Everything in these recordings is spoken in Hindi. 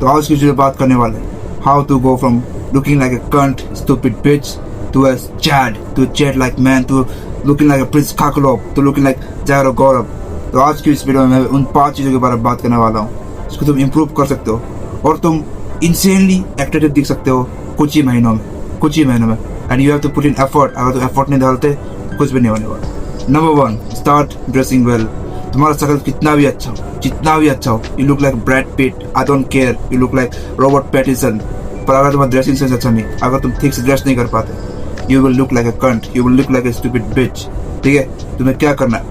तो आज की वीडियो बात करने वाले how to go from looking like a cunt stupid bitch to a chad like man, to looking like a prince काकलोप, टू लुकिंग लाइक जायरो गौरव। तो आज की इस वीडियो में मैं उन 5 चीज़ों के बारे में बात करने वाला हूँ जिसको तुम इम्प्रूव कर सकते हो और तुम इंसेनली एट्रैक्टिव दिख सकते हो कुछ ही महीनों में। And you have to put in effort. अगर तुम एफर्ट नहीं डालते कुछ भी नहीं होने वाला। Number 1, start dressing well. तुम्हारा शक्ल जितना भी अच्छा हो, you look like Brad Pitt, I don't care, you look like Robert Pattinson. पर अगर तुम्हारा ड्रेसिंग सेंस अच्छा नहीं, अगर तुम ठीक से ड्रेस नहीं कर पाते, you will look like a cunt, you will look like a stupid bitch. ठीक है, तुम्हें क्या करना है?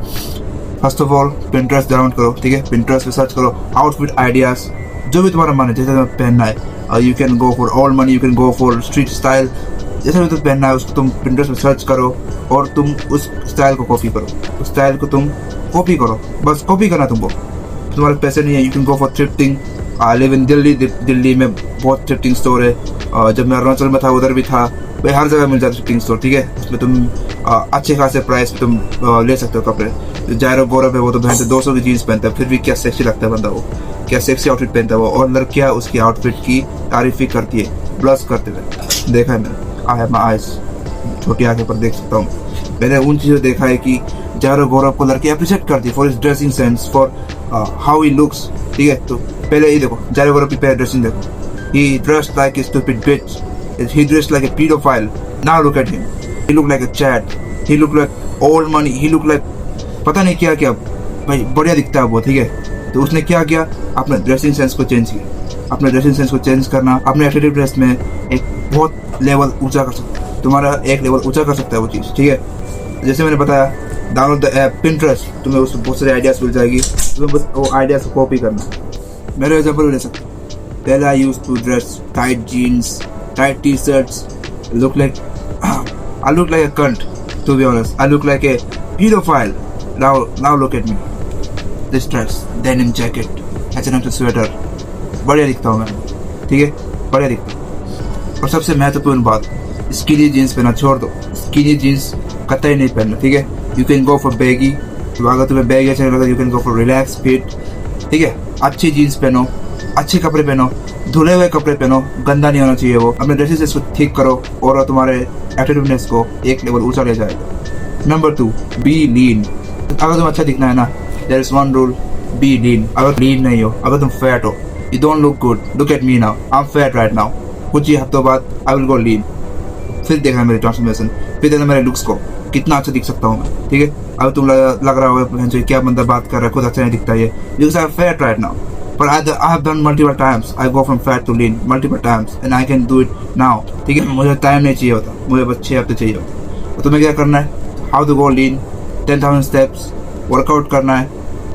First of all Pinterest download करो। ठीक है, पिंटरेस्ट पे सर्च करो आउटफिट आइडियाज, जो भी तुम्हारा मन है, जैसे तुम्हें पहनना है। You can go for all money, you can go for street style, जैसे भी तुम्हें पहनना है उसको तुम पिंटरेस्ट पे सर्च करो और तुम उस स्टाइल को कॉपी करो। उस स्टाइल को तुम कॉपी करो, बस कॉपी करना तुमको। तुम्हारे पैसे नहीं है, you can go for thrifting. I live in Delhi में बहुत थ्रिफ्टिंग स्टोर है। जब मैं अरुणाचल में था उधर भी था, भाई हर जगह मिल जाता थ्रिफ्टिंग स्टोर। ठीक है, उसमें तुम अच्छे खासे प्राइस पे तुम ले सकते हो कपड़े। जायरो गौरव है, वो तो पहनते 200 की जीन्स पहनता है, फिर भी क्या सेक्सी लगता है बंदा, वो क्या सेक्सी आउटफिट पहनता है वो, और लड़कियां उसकी आउटफिट की तारीफ ही करती है ब्लश करते हुए। देखा है मैंने, आई हैव माय आइज, छोटी आंखें पर देख सकता हूँ। मैंने उन चीज़ों देखा है कि जायरो गौरव को लड़की अप्रिशिएट करती है for his dressing sense, for how he looks. ठीक है, तो पहले ही देखो जायरो गौरव की पहले ड्रेसिंग देखो। He dressed like a stupid bitch, he dressed like a pedophile. Now look at him, he looked like a Chad, he looked like old money, he looked like पता नहीं क्या क्या। भाई बढ़िया दिखता है वो। ठीक है, तो उसने क्या किया, अपने ड्रेसिंग सेंस को चेंज किया। अपने ड्रेसिंग सेंस को चेंज करना अपने एट्रैक्टिव ड्रेस में एक बहुत लेवल ऊंचा कर सकता है, तुम्हारा एक लेवल ऊंचा कर सकता है वो चीज़। ठीक है, जैसे मैंने बताया, डाउनलोड द ऐप पिंटरेस्ट, तुम्हें उसमें बहुत सारे आइडियाज मिल जाएगी, तुम्हें बस वो आइडियाज को कॉपी करना। मेरे एग्जाम्पल ले सकते, पहले I used to dress tight jeans, tight t-shirts, I look like a cunt, to be honest. I look like a pedophile. Now look at me. This dress, denim jacket, H&M sweater, बढ़िया दिखता हूँ मैं। ठीक है, बढ़िया दिखता हूँ। और सबसे महत्वपूर्ण बात, स्किनी जीन्स पहना छोड़ दो। स्किनी जीन्स कतई नहीं पहनना। ठीक है, you can go for baggy, तो अगर तुम्हें बैगी अच्छा लगा, you can go for relax fit. ठीक है, अच्छी जीन्स पहनो, अच्छे कपड़े पहनो, धुले हुए कपड़े पहनो, गंदा नहीं होना चाहिए वो। अपने ड्रेसेस इसको ठीक करो और तुम्हारे एट्रैक्टिवनेस को एक लेवल ऊंचा ले जाएगा। Number 2, be lean. अगर तुम अच्छा दिखना है ना, there is one rule, be lean. अगर लीन नहीं हो, अगर तुम फैट हो, you don't look good. Look at me now, I am fat right now. कुछ ही हफ्तों बाद आई विल गो लीन। फिर देखना मेरी ट्रांसफॉर्मेशन, फिर देखना मेरे लुक्स को, कितना अच्छा दिख सकता हूँ मैं। ठीक है, अब तुम लग रहा होगा क्या बंदा बात कर रहा है, खुद अच्छा नहीं दिखता है, because I am fat right now. But I have done multiple times. I go from fat to lean multiple times, and I can do it now. ठीक है, मुझे टाइम नहीं चाहिए होता, मुझे बस 6 हफ्ते चाहिए होता। तो तुम्हें क्या करना है? How to go lean, 10,000 steps, workout करना है।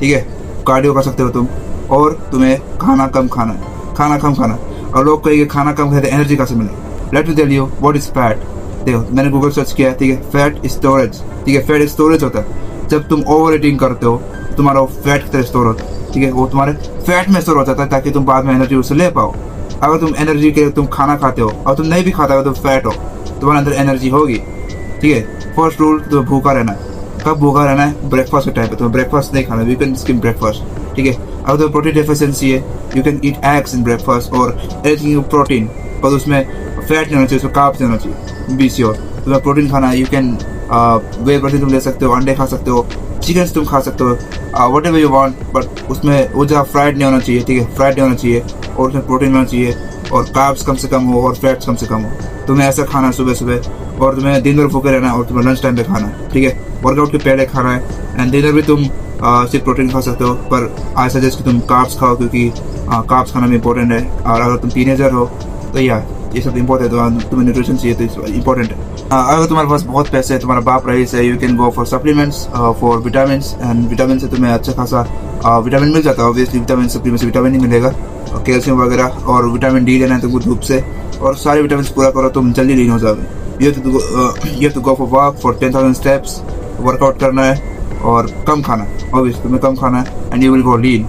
ठीक है, कार्डियो कर सकते हो तुम, और तुम्हें खाना कम खाना है। और लोग कहेंगे खाना कम खाते एनर्जी कहाँ से मिले? Let me tell you what is fat. देखो, मैंने गूगल सर्च किया है। ठीक है, फैट स्टोरेज। ठीक है, फैट स्टोरेज होता है जब तुम ओवर ईटिंग करते हो, तुम्हारा वो फैट की तरह स्टोर होता है। ठीक है, वो तुम्हारे फैट में स्टोर हो जाता है ताकि तुम बाद में एनर्जी उससे ले पाओ। अगर तुम एनर्जी के लिए तुम खाना खाते हो और तुम नहीं भी खाता हो, तुम फैट हो, तुम्हारे अंदर एनर्जी होगी। ठीक है, फर्स्ट रूल, तुम्हें भूखा रहना है। कब भूखा रहना है? ब्रेकफास्ट के टाइम पे। तुम्हें ब्रेकफास्ट नहीं खाना, यू कैन स्किप ब्रेकफास्ट। ठीक है, अगर तुम्हें प्रोटीन डेफिशिएंसी है, you can eat eggs in breakfast और एनीथिंग प्रोटीन, पर उसमें फैट नहीं होना चाहिए, उसमें कार्ब्स नहीं होना चाहिए। बी श्योर, तुम्हें प्रोटीन खाना है, यू कैन वे प्रोटीन तुम ले सकते हो, अंडे खा सकते हो, चिकन तुम खा सकते हो, what ever you want, but उसमें वो ज़्यादा फ्राइड नहीं होना चाहिए। ठीक है, फ्राइड नहीं होना चाहिए, और उसमें प्रोटीन होना चाहिए, और कार्ब्स कम से कम हो और फैट्स कम से कम हो। तुम्हें ऐसा खाना है सुबह, और तुम्हें दिन भर भूखे रहना है, और तुम्हें लंच टाइम पे खाना है। ठीक है, वर्कआउट के पहले खाना है, एंड डिनर भी तुम सिर्फ प्रोटीन खा सकते हो, पर आई सजेस्ट कि तुम कार्ब्स खाओ, क्योंकि कार्ब्स खाना भी इंपॉर्टेंट है। और अगर तुम टीनेजर हो तो ये सब इम्पोर्टेंट है, तो तुम्हें न्यूट्रिशन चाहिए, तो इंपॉर्टेंट है। अगर तुम्हारे पास बहुत पैसे है, तुम्हारा बाप रईस है, you can go for supplements for vitamin, and vitamin से तुम्हें अच्छा खासा विटामिन मिल जाता है। ऑब्वियसली विटामिन सप्लीमेंट से विटामिन नहीं मिलेगा, कैल्शियम वगैरह, और विटामिन डी लेना है तुमको धूप से, और सारे विटामिन पूरा करो, तुम जल्दी लीन हो जाओगे। You have to go for walk for 10,000 steps, workout करना है और कम खाना है। ऑब्वियसली तुम्हें कम खाना है, and you will go lean,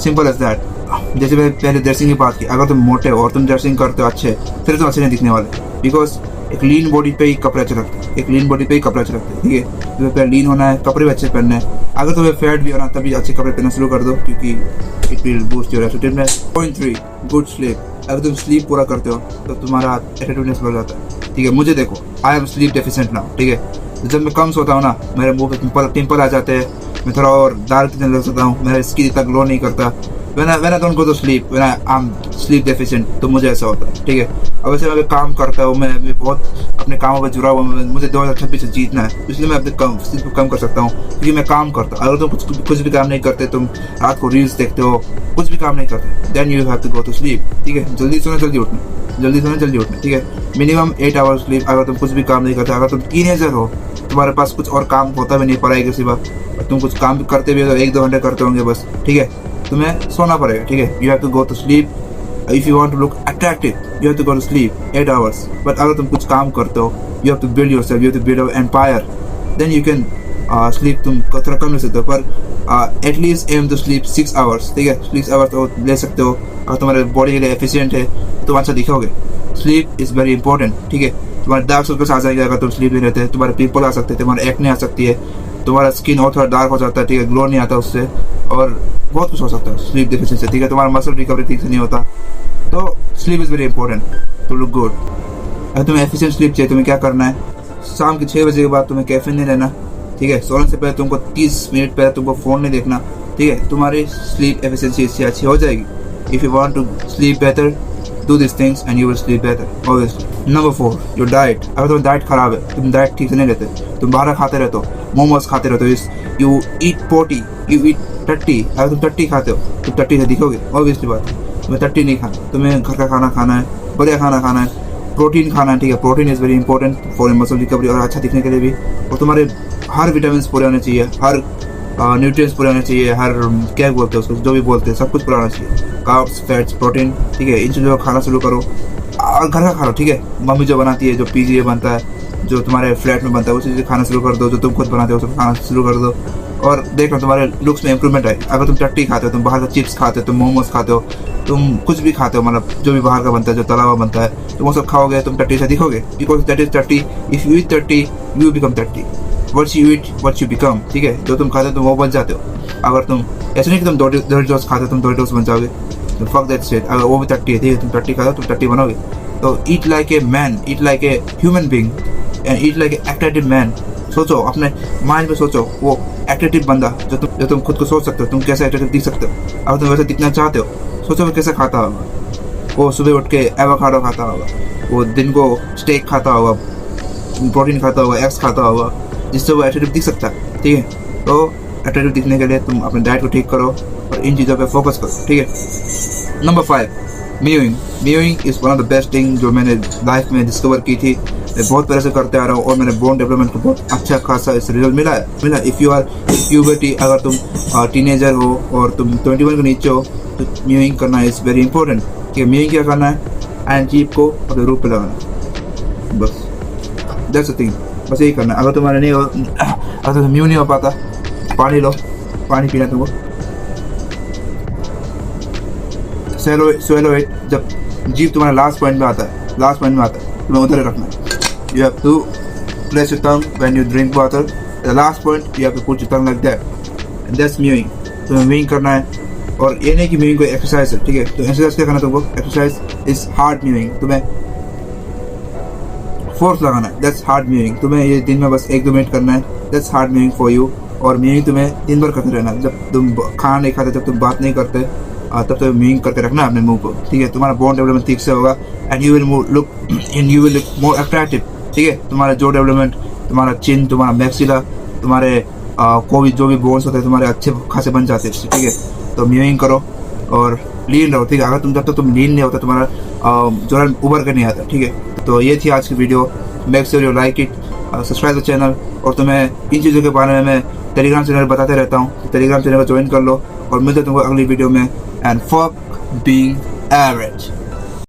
simple as that. जैसे मैंने पहले ड्रेसिंग की बात की, अगर तुम मोटे हो और तुम ड्रेसिंग करते हो अच्छे, फिर तुम अच्छे नहीं दिखने वाले, बिकॉज एक लीन बॉडी पे ही कपड़े अच्छे लगते हैं, एक लीन बॉडी पे ही कपड़े अच्छे लगते हैं, ठीक है। तुम्हें पहले लीन होना है, कपड़े भी अच्छे पहनने हैं। अगर तुम्हें फैट भी होना तभी अच्छे कपड़े पहनना शुरू कर दो, क्योंकि it will boost your attitudeness. Point 3, good sleep. अगर तुम स्लीप पूरा करते हो तो तुम्हारा एटिट्यूडनेस बढ़ जाता है, ठीक है। मुझे देखो, I am sleep deficient now, ठीक है। जब मैं कम सोता हूँ ना, मेरे मुंह पे पिंपल आ जाते हैं, मैं थोड़ा और डार्क दिखने लग सकता हूँ, मेरा स्किन इतना ग्लो नहीं करता। when I don't go to sleep, when I'm sleep deficient, तो मुझे ऐसा होता है, ठीक है। अब वैसे मैं काम करता हूँ, मैं बहुत अपने कामों पर जुड़ा हुआ हूँ, मुझे 2026 से जीतना है, इसलिए मैं अपने स्लीप को कम कर सकता हूँ, क्योंकि मैं काम करता हूँ। अगर तुम कुछ भी काम नहीं करते, तुम रात को रील्स देखते हो, कुछ भी काम नहीं करते, then you have to go to sleep, ठीक है। जल्दी सोना, जल्दी उठना, जल्दी सोना, जल्दी उठना, ठीक है। Minimum 8 hours sleep. अगर तुम कुछ भी काम नहीं करते, अगर तुम टीनेजर हो, तुम्हारे पास कुछ और काम होता भी नहीं पढ़ाई के सिवा, तुम कुछ काम करते भी हो तो 1-2 घंटे करते होंगे बस, ठीक है। तुम्हें सोना पड़ेगा, ठीक है। You have to go to sleep. If you want to look attractive, you have to go to sleep 8 hours. But अगर तुम कुछ काम करते हो, you have to build yourself, you have to build a empire, then you can sleep तुम थोड़ा कम ले सकते हो, पर at least aim to sleep 6 hours, ठीक है। 6 आवर्स तो ले सकते हो। अगर तुम्हारे बॉडी के लिए एफिशिएंट है तो तुम अच्छा दिखोगे। स्लीप इज वेरी इंपॉर्टेंट, ठीक है। तुम्हारे डार्क सर्कल्स आ जाएंगे अगर तुम स्लीप नहीं रहते, तुम्हारे पिंपल आ सकते हैं, तुम्हारे एक्ने आ सकती है, तुम्हारा स्किन और थोड़ा डार्क हो जाता है, ठीक है, ग्लो नहीं आता उससे, और बहुत कुछ हो सकता है स्लीप डेफिशिएंसी से, ठीक है। तुम्हारा मसल रिकवरी ठीक से नहीं होता, तो sleep is very important to look good. अगर तुम्हें एफिशिएंट स्लीप चाहिए, तुम्हें क्या करना है, शाम के 6 बजे के बाद तुम्हें कैफीन नहीं लेना, ठीक है। सोने से पहले तुमको 30 मिनट पहले तुमको फ़ोन नहीं देखना, ठीक है। तुम्हारी स्लीप एफिशिएंसी इससे अच्छी हो जाएगी। If you want to sleep better, do these things and you will sleep better, obviously. Number 4, your diet. अगर तुम्हारी डाइट खराब है, तुम डाइट ठीक से नहीं लेते, तुम बाहर खाते रहते हो, मोमोज खाते रहते हो, you eat 40, you eat 30. अगर तुम 30 खाते हो, तुम 30 से दिखोगे, obviously बात है। तुम्हें 30 नहीं खाना, तुम्हें घर का खाना खाना है, बढ़िया खाना खाना है, प्रोटीन खाना है, ठीक है। Protein is very important for muscle recovery और अच्छा दिखने के लिए भी। और तुम्हारे हर विटामिन पूरे होने चाहिए, हर न्यूट्रिएंट्स पूरे होने चाहिए, हर क्या बोलते हैं उसको, जो भी बोलते हैं सब कुछ पूरा होना चाहिए। कार्ब्स, फैट्स, प्रोटीन, ठीक है। इन चीज़ों को खाना शुरू करो और घर का खा लो, ठीक है। मम्मी जो बनाती है, जो पीजी बनता है, जो तुम्हारे फ्लैट में बनता है, उसी चीज़ खाना शुरू कर दो। जो तुम खुद बनाते हो उसको खाना शुरू कर दो और देखना तुम्हारे लुक्स में इंप्रूवमेंट आए। अगर तुम चट्टी खाते हो, तुम बाहर का चिप्स खाते हो, तुम मोमोज खाते हो, तुम कुछ भी खाते हो, मतलब जो भी बाहर का बनता है, जो तला हुआ बनता है, तुम वो सब खाओगे, तुम 30 से दिखोगे, because that is 30। If you eat 30, you become 30। What you eat, what you become, ठीक है। जो तुम खाते हो तुम वो बन जाते हो। अगर तुम ऐसे नहीं कि तुम डोरिटोस खाते हो, तुम डोरिटोस बन जाओगे, तो फक दैट शिट। अगर वो भी 30 है, ठीक है, तुम 30 खाते हो, तुम 30 बनोगे। तो eat like a man, eat like a human being and eat like a active man. सोचो, अपने माइंड में सोचो, वो एक्टिव बंदा जो तुम खुद को सोच सकते हो, तुम कैसे एक्टिव दिख सकते हो। अगर तुम वैसे दिखना चाहते हो, सोचो वो कैसे खाता होगा। वो सुबह उठ के एवोकाडो खाता होगा, वो दिन को स्टेक खाता होगा, प्रोटीन खाता होगा, एग्स खाता होगा, जिससे वो एटिट्यूड दिख सकता है, ठीक है। तो एटिट्यूड दिखने के लिए तुम अपने डाइट को ठीक करो और इन चीज़ों पे फोकस करो, ठीक है। Number 5, mowing is one of the best thing जो मैंने लाइफ में डिस्कवर की थी। मैं बहुत पहले से करते आ रहा हूँ और मैंने बोन डेवलपमेंट को बहुत अच्छा खासा इस रिजल्ट मिला। इफ़ यू आर प्यूबर्टी, अगर तुम टीनेजर हो और तुम 21 के नीचे हो, तो म्यूइंग करना इज़ वेरी इंपॉर्टेंट, ठीक है। म्यूइंग क्या करना है, एंड जीप को अपने रूप पे लगाना, बस दैट्स द थिंग, बस यही करना है। अगर तुम्हारा नहीं हो, अगर तुम म्यू नहीं हो पाता, पानी लो, पानी पीना तुमको, स्वेलो इट। जब जीप तुम्हारा लास्ट पॉइंट में आता है, तुम्हें उधर रखना है। You have to place your tongue when you drink water, the last point you have to put your tongue like that, and that's mewing. तुम्हें म्यूइंग करना है। और ये नहीं कि म्यूइंग कोई एक्सरसाइज है, ठीक है। तो एक्सरसाइज क्या करना तुमको, एक्सरसाइज इज हार्ड म्यूइंग, तुम्हें फोर्स लगाना है, दैट्स हार्ड म्यूइंग। तुम्हें ये दिन में बस 1-2 मिनट करना है, that's hard mowing for you. और म्यूइंग तुम्हें दिन भर करते रहना, जब तुम खाना नहीं खाते, जब तुम बात नहीं करते, तब तो म्यूइंग करके रखना अपने मुंह को, ठीक है। तुम्हारा बोन डेवलपमेंट ठीक से होगा and you will look more attractive, ठीक है। तुम्हारा जो डेवलपमेंट, तुम्हारा चिन, तुम्हारा मैक्सिला, तुम्हारे कोई जो भी बोन्स होते हैं तुम्हारे अच्छे खासे बन जाते हैं, ठीक है। तो म्यूइंग करो और लीन रहो, ठीक है। अगर जब तक तुम लीन नहीं होता, तुम्हारा जो उभर कर नहीं आता, ठीक है। तो ये थी आज की video. Make sure you like it, subscribe the channel. और तुम्हें इन चीज़ों के बारे में मैं टेलीग्राम चैनल बताते रहता हूँ, टेलीग्राम चैनल को ज्वाइन कर लो और मिलते तुमको अगली वीडियो में। And fuck being average.